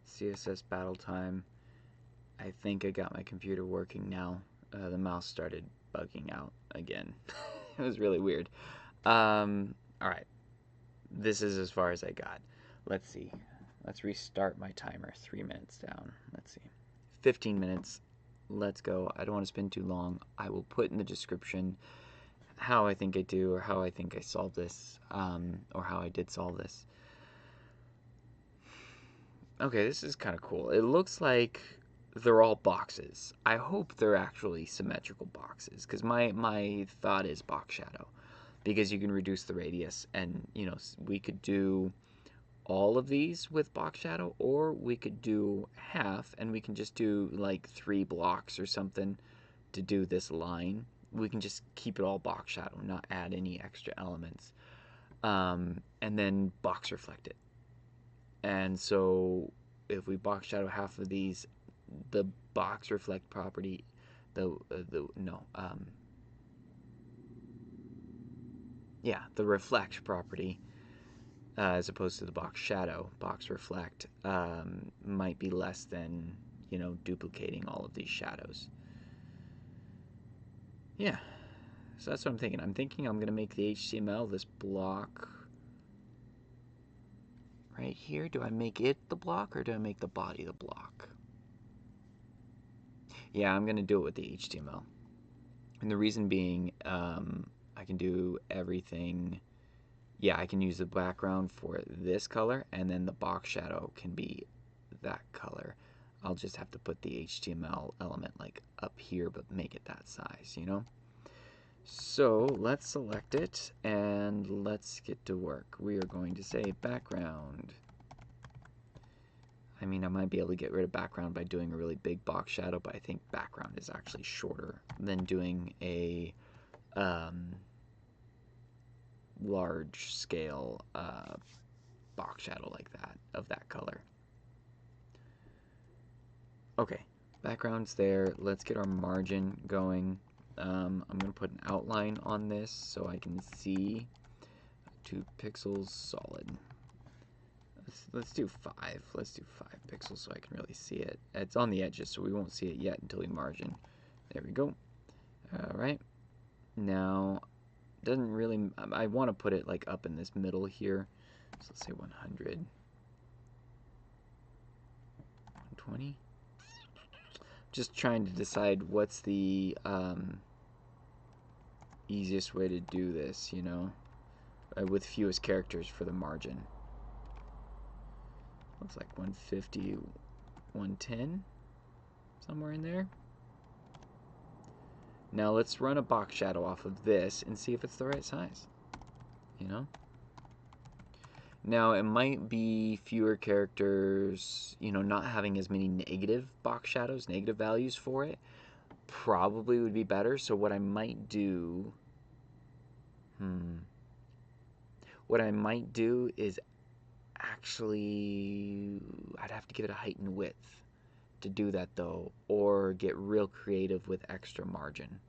CSS battle time. I think I got my computer working now. The mouse started bugging out again. It was really weird. Alright. This is as far as I got. Let's see. Let's restart my timer. 3 minutes down. Let's see. 15 minutes. Let's go. I don't want to spend too long. I will put in the description how I think I do, or how I think I solved this, or how I did solve this. Okay, this is kind of cool. It looks like they're all boxes. I hope they're actually symmetrical boxes, because my thought is box shadow, because you can reduce the radius, and you know, we could do all of these with box shadow, or we could do half and we can just do like 3 blocks or something to do this line. We can just keep it all box shadow, not add any extra elements, and then box reflect it. And so if we box shadow half of these, the box reflect property, the reflect property, as opposed to the box shadow, box reflect, might be less than, you know, duplicating all of these shadows. Yeah, so that's what I'm thinking. I'm thinking I'm going to make the HTML this block right here. Do I make it the block, or do I make the body the block? Yeah, I'm going to do it with the HTML. And the reason being, I can do everything. Yeah, I can use the background for this color, and then the box shadow can be that color. I'll just have to put the HTML element like up here, but make it that size, you know? So let's select it, and let's get to work. We are going to say background. I mean, I might be able to get rid of background by doing a really big box shadow, but I think background is actually shorter than doing a large scale box shadow like that, of that color. Okay, background's there. Let's get our margin going. I'm going to put an outline on this so I can see 2 pixels solid. Let's do 5. Let's do 5 pixels so I can really see it. It's on the edges, so we won't see it yet until we margin. There we go. Alright. Now, doesn't really, I want to put it like up in this middle here. So let's say 100. 120. Just trying to decide what's the easiest way to do this, you know, with fewest characters for the margin. Looks like 150, 110, somewhere in there. Now let's run a box shadow off of this and see if it's the right size, you know. Now it might be fewer characters, you know, not having as many negative box shadows, negative values for it, probably would be better. So what I might do, what I might do is actually, I'd have to give it a height and width to do that though, or get real creative with extra margin.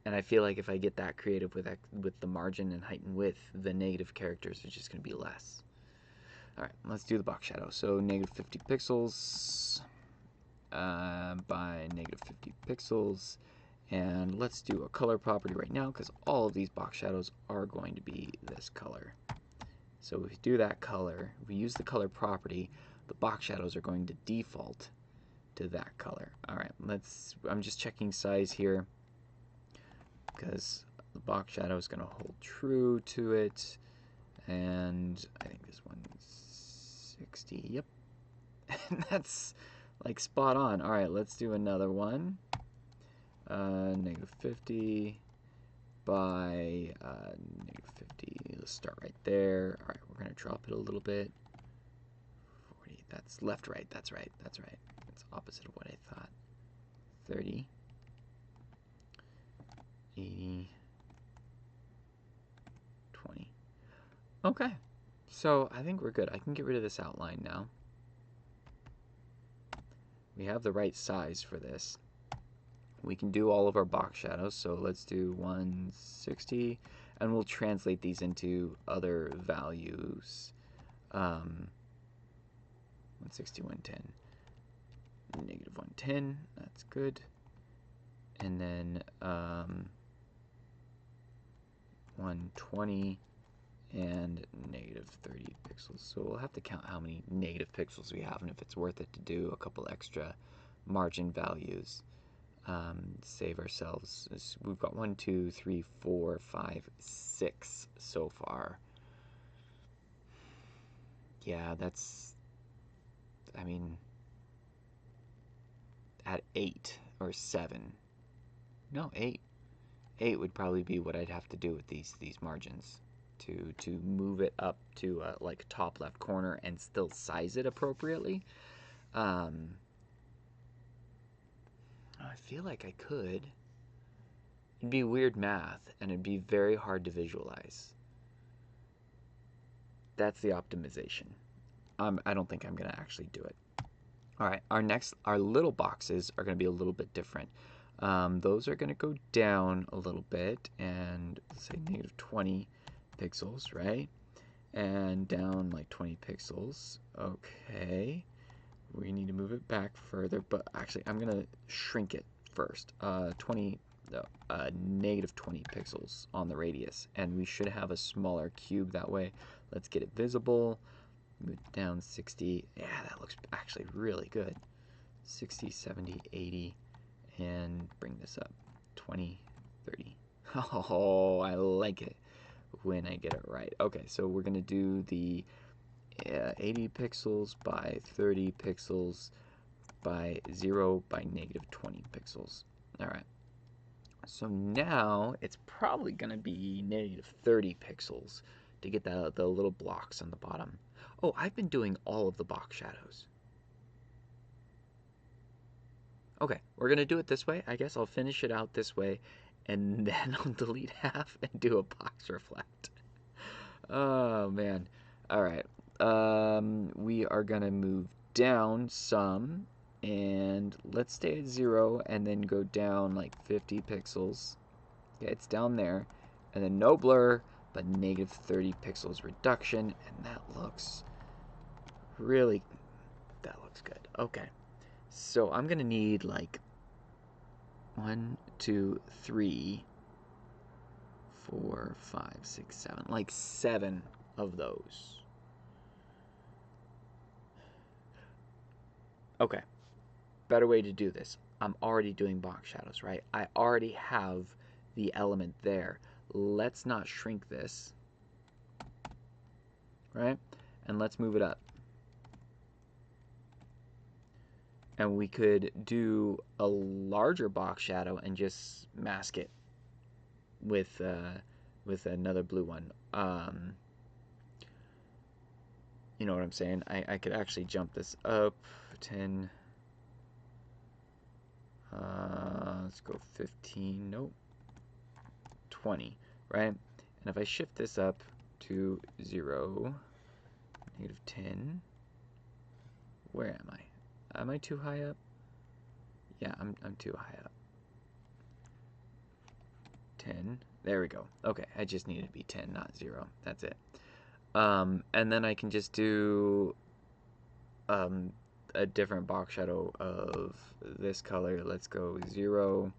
And I feel like if I get that creative with the margin and height and width, the negative characters are just going to be less. Alright, let's do the box shadow. So negative 50 pixels by negative 50 pixels. And let's do a color property right now, because all of these box shadows are going to be this color. So if we do that color, if we use the color property, the box shadows are going to default to that color. Alright, I'm just checking size here, because the box shadow is going to hold true to it. And I think this one's 60. Yep. And that's like spot on. Alright, let's do another one. Negative 50 by negative 50. Let's start right there. Alright, we're going to drop it a little bit. 40. That's left, right. That's right. That's right. That's opposite of what I thought. 30. 80. 20. Okay. So I think we're good. I can get rid of this outline now. We have the right size for this. We can do all of our box shadows, so let's do 160, and we'll translate these into other values. 160, 110, negative 110, that's good. And then 120 and negative 30 pixels. So we'll have to count how many negative pixels we have and if it's worth it to do a couple extra margin values. Save ourselves. We've got 1, 2, 3, 4, 5, 6 so far. Yeah, that's, I mean, at 8 or 7. No, 8. 8 would probably be what I'd have to do with these margins to move it up to like top left corner and still size it appropriately. I feel like I could. It'd be weird math and it'd be very hard to visualize. That's the optimization. I don't think I'm gonna actually do it. All right, our little boxes are gonna be a little bit different. Those are gonna go down a little bit and let's say negative 20 pixels, right? And down like 20 pixels. Okay, we need to move it back further, but actually I'm gonna shrink it first. Negative 20 pixels on the radius, and we should have a smaller cube that way. Let's get it visible. Move it down 60. Yeah, that looks actually really good. 60, 70, 80, and bring this up 20, 30. Oh, I like it when I get it right. Okay, so we're gonna do the 80 pixels by 30 pixels by 0 by negative 20 pixels. All right. So now it's probably gonna be negative 30 pixels to get the little blocks on the bottom. Oh, I've been doing all of the box shadows. Okay, we're gonna do it this way. I guess I'll finish it out this way, and then I'll delete half and do a box reflect. Oh man. All right. We are gonna move down some, and let's stay at 0, and then go down like 50 pixels. Yeah, it's down there, and then no blur, but negative 30 pixels reduction, and that looks really, that looks good. Okay, so I'm gonna need like 1, 2, 3, 4, 5, 6, 7, like 7 of those. Okay, better way to do this. I'm already doing box shadows, right? I already have the element there. Let's not shrink this, right? And let's move it up. And we could do a larger box shadow and just mask it with another blue one. You know what I'm saying? I could actually jump this up 10. Let's go 15. Nope. 20, right? And if I shift this up to 0, negative 10, where am I? Am I too high up? Yeah, I'm too high up. 10. There we go. Okay, I just need it to be 10, not 0. That's it. And then I can just do a different box shadow of this color. Let's go 0,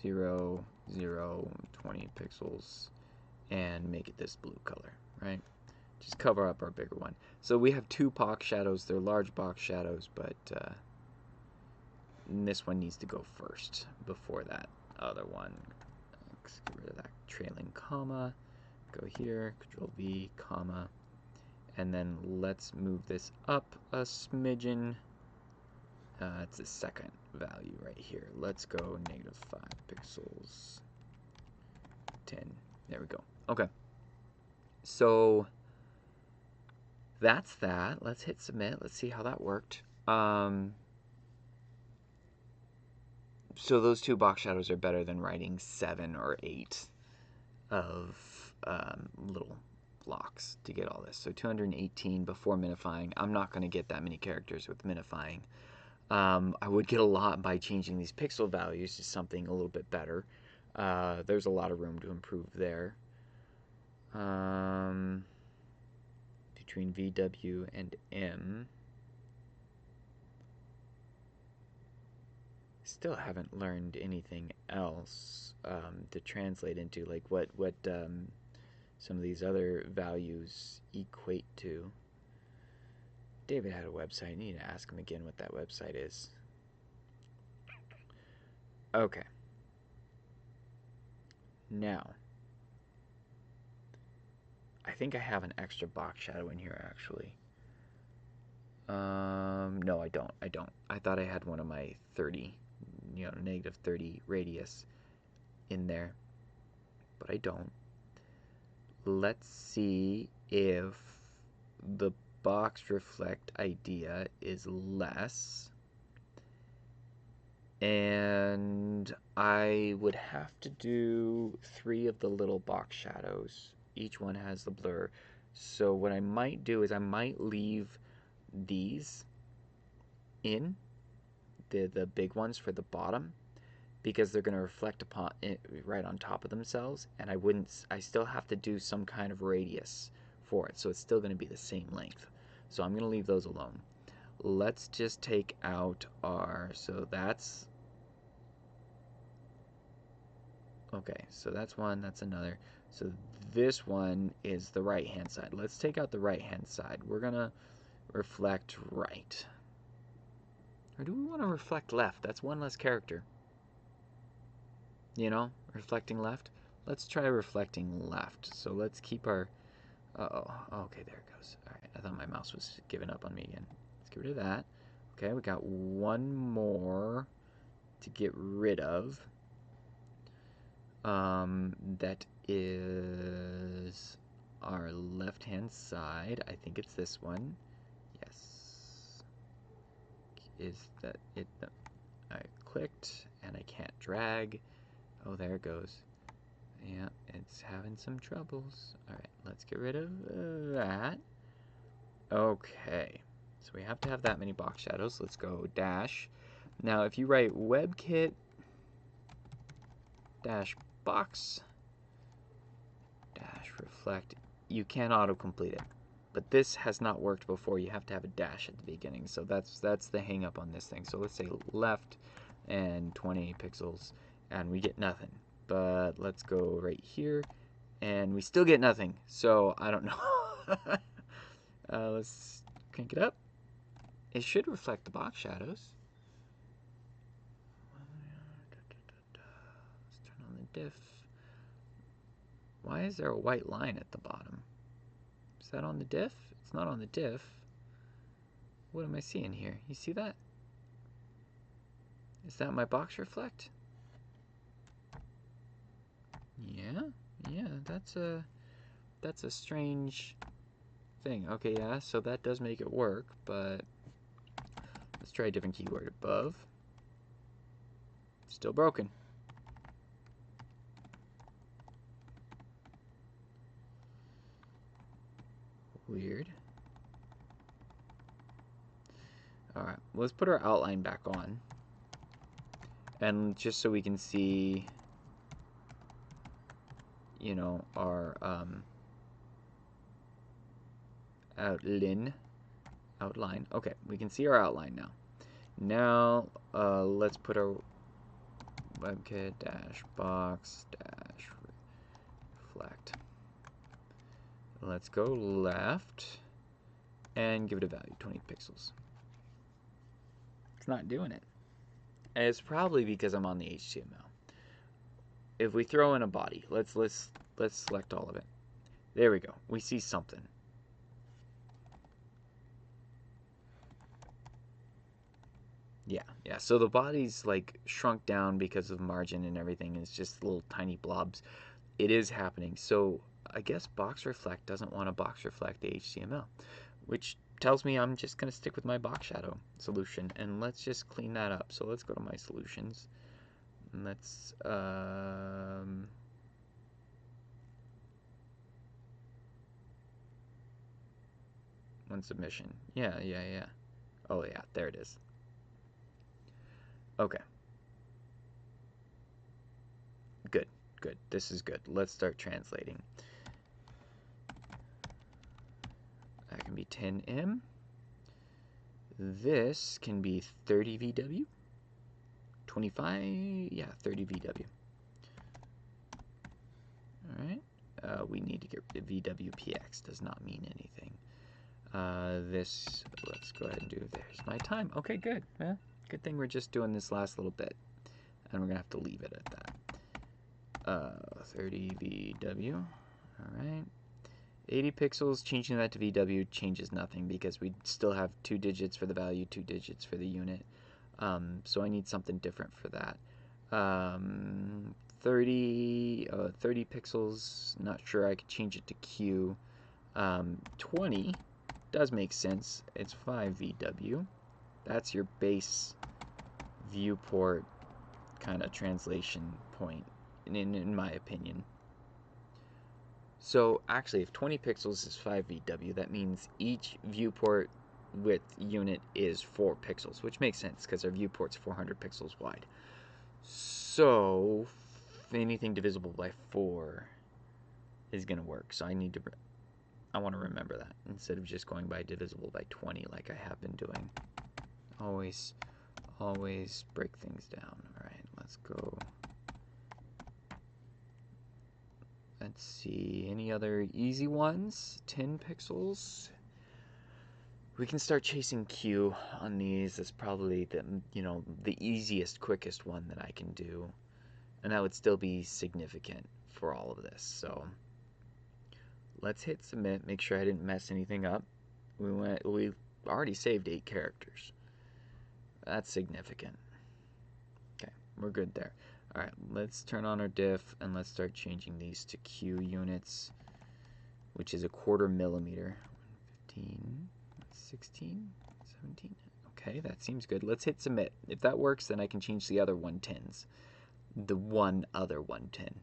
0, 0, 20 pixels, and make it this blue color, right? Just cover up our bigger one. So we have 2 box shadows. They're large box shadows, but this one needs to go first before that other one. Let's get rid of that trailing comma. Go here, Control V, comma, and then let's move this up a smidgen. It's the second value right here. Let's go negative 5 pixels, 10. There we go. Okay. So that's that. Let's hit submit. Let's see how that worked. So those 2 box shadows are better than writing 7 or 8 of little blocks to get all this. So 218 before minifying. I'm not going to get that many characters with minifying. I would get a lot by changing these pixel values to something a little bit better. There's a lot of room to improve there. between VW and M. Still haven't learned anything else to translate into, like what some of these other values equate to. David had a website. I need to ask him again what that website is. Okay. Now, I think I have an extra box shadow in here, actually. No, I don't. I thought I had one of my 30, negative 30 radius in there, but I don't. Let's see if the box reflect idea is less. And I would have to do 3 of the little box shadows. Each one has the blur. So what I might do is I might leave these in, the big ones for the bottom, because they're going to reflect upon it right on top of themselves, and I still have to do some kind of radius for it, so it's still going to be the same length. So I'm going to leave those alone. Let's just take out so that's, okay, so that's one, that's another. So this one is the right hand side. Let's take out the right hand side. We're going to reflect right. Or do we want to reflect left? That's one less character. Reflecting left. Let's try reflecting left. So let's keep our, okay, there it goes. All right, I thought my mouse was giving up on me again. Let's get rid of that. Okay, we got one more to get rid of. That is our left-hand side. I think it's this one. Yes. Is that it? I clicked and I can't drag. Oh, there it goes. Yeah, it's having some troubles. Alright, let's get rid of that. Okay, so we have to have that many box shadows. Let's go dash. Now, if you write WebKit dash box dash reflect, you can autocomplete it. But this has not worked before. You have to have a dash at the beginning. So that's the hang up on this thing. So let's say left and 20 pixels, and we get nothing. But let's go right here, and we still get nothing. So I don't know. Let's crank it up. It should reflect the box shadows. Let's turn on the diff. Why is there a white line at the bottom? Is that on the diff? It's not on the diff. What am I seeing here? You see that? Is that my box reflect? Yeah, that's a strange thing. Okay, yeah, so that does make it work, but let's try a different keyword. Above. Still broken. Weird. Alright, let's put our outline back on. And just so we can see, our outline. Okay, we can see our outline now. Now, let's put our WebKit dash box dash reflect. Let's go left and give it a value, 20 pixels. It's not doing it. And it's probably because I'm on the HTML. If we throw in a body, let's select all of it. There we go. We see something. Yeah. So the body's like shrunk down because of margin and everything. It's just little tiny blobs. It is happening. So I guess box reflect doesn't want to box reflect the HTML, which tells me I'm just going to stick with my box shadow solution. And let's just clean that up. So let's go to my solutions. And let's one submission. Yeah. Oh yeah, there it is. Okay. Good. This is good. Let's start translating. I can be 10M. This can be 30 VW. 25, yeah, 30 VW. All right. We need to get rid of VWPX. Does not mean anything. This, let's go ahead and do, there's my time. Okay, good. Good thing we're just doing this last little bit. And we're going to have to leave it at that. 30 VW. All right. 80 pixels, changing that to VW changes nothing because we still have 2 digits for the value, 2 digits for the unit. So I need something different for that. 30 pixels, not sure I could change it to Q. 20 does make sense. It's 5 VW. That's your base viewport kind of translation point, in my opinion. So actually, if 20 pixels is 5 VW, that means each viewport width unit is 4 pixels, which makes sense because our viewport's 400 pixels wide. So anything divisible by 4 is going to work. So I want to remember that instead of just going by divisible by 20 like I have been doing. Always break things down. All right, let's go. Let's see, any other easy ones? 10 pixels. We can start chasing Q on these. That's probably the easiest, quickest one that I can do. And that would still be significant for all of this. So let's hit submit, make sure I didn't mess anything up. We already saved 8 characters. That's significant. Okay, we're good there. All right, let's turn on our diff and let's start changing these to Q units, which is 1/4 millimeter. 15, 16, 17. Okay, that seems good. Let's hit submit. If that works, then I can change the other 110s. The one other 110.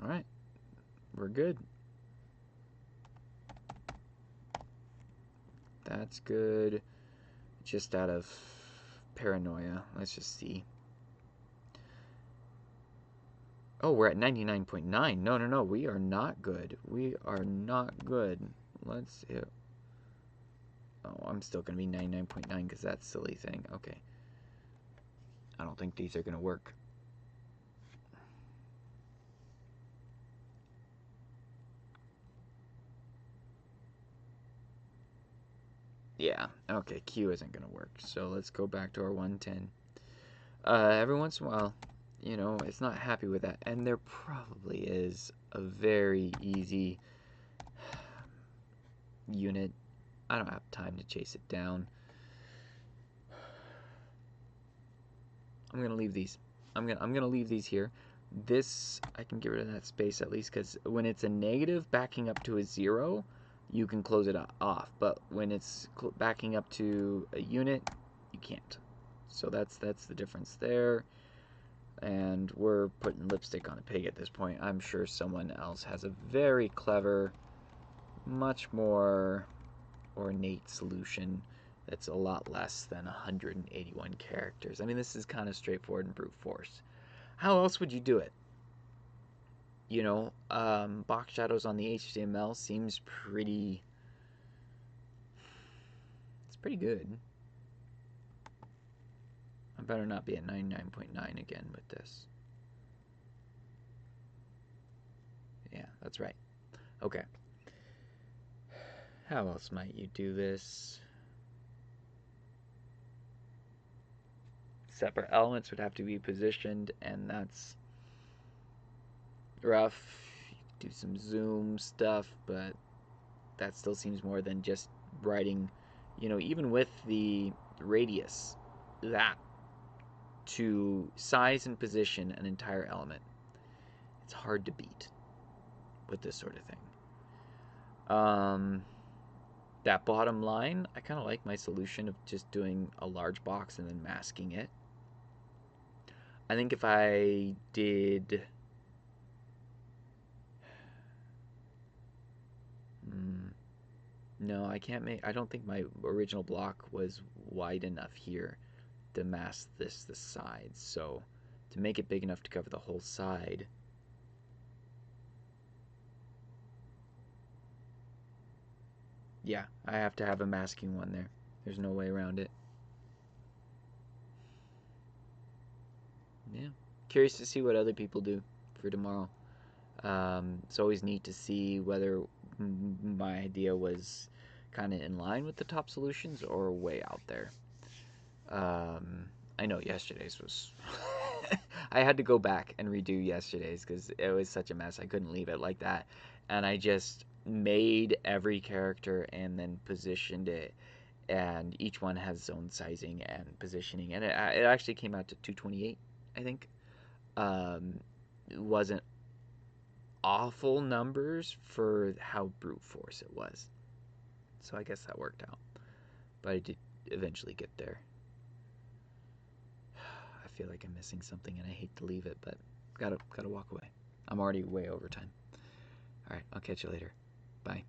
All right, we're good. That's good. Just out of paranoia, let's just see. Oh, we're at 99.9. No, we are not good. We are not good. Let's hit. Oh, I'm still going to be 99.9 because that's a silly thing. Okay. I don't think these are going to work. Yeah, okay, Q isn't going to work. So let's go back to our 110. Every once in a while, it's not happy with that. And there probably is a very easy unit. I don't have time to chase it down. I'm going to leave these. I'm going to leave these here. This, I can get rid of that space at least, because when it's a negative backing up to a 0, you can close it off. But when it's backing up to a unit, you can't. So that's the difference there. And we're putting lipstick on a pig at this point. I'm sure someone else has a very clever, much more ornate solution that's a lot less than 181 characters. I mean, this is kind of straightforward and brute force. How else would you do it? Box shadows on the HTML seems pretty... It's pretty good. I better not be at 99.9 again with this. Yeah, that's right. Okay. How else might you do this? Separate elements would have to be positioned, and that's rough. You could do some zoom stuff, but that still seems more than just writing, even with the radius, that to size and position an entire element, it's hard to beat with this sort of thing. That bottom line, I kind of like my solution of just doing a large box and then masking it. I think if I did... No, I can't make... I don't think my original block was wide enough here to mask the sides. So to make it big enough to cover the whole side... Yeah, I have to have a masking one there. There's no way around it. Yeah. Curious to see what other people do for tomorrow. It's always neat to see whether my idea was kind of in line with the top solutions or way out there. I know yesterday's was. I had to go back and redo yesterday's because it was such a mess. I couldn't leave it like that. And I just made every character and then positioned it. And each one has its own sizing and positioning. And it actually came out to 228, I think. It wasn't awful numbers for how brute force it was. So I guess that worked out. But I did eventually get there. I feel like I'm missing something and I hate to leave it, but gotta walk away. I'm already way over time. Alright, I'll catch you later. Bye.